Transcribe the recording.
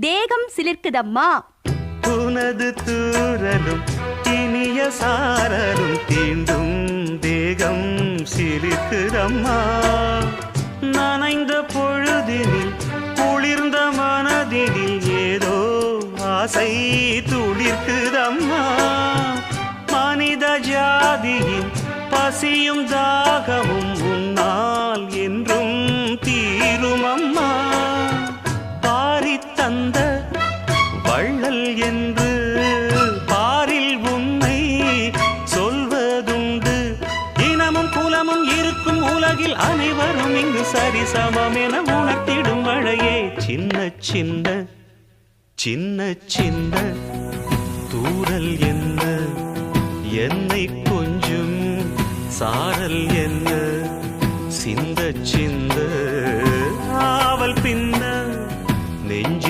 தேகம் சிலிர்க்குதம்மா. உனது தூரலும் இனிய சாரலும் தீண்டும் தேகம் சிலிர்க்குதம்மா. நனைந்த பொழுதினில் குளிர்ந்த மனதினில் ஏதோ ஆசை துளிர்க்குதம்மா. மனித ஜாதியின் பசியும் தாகமும் உன்னால் என்றும் தீருமம்மா. பாரி தந்த வள்ளல் என்று பாரில் உன்னை சொல்வதுண்டு. இனமும் குலமும் இருக்கும் உலகில் அனைவரும் இங்கு சரிசமம் என உணர்த்திடும் மழையே. சின்ன சின்ன சின்ன சின்ன தூரல் என்ன, என்னை கொஞ்சம் சாரல் என்ன, சிந்த சிந்த ஆவல் பின்ன நெஞ்சில்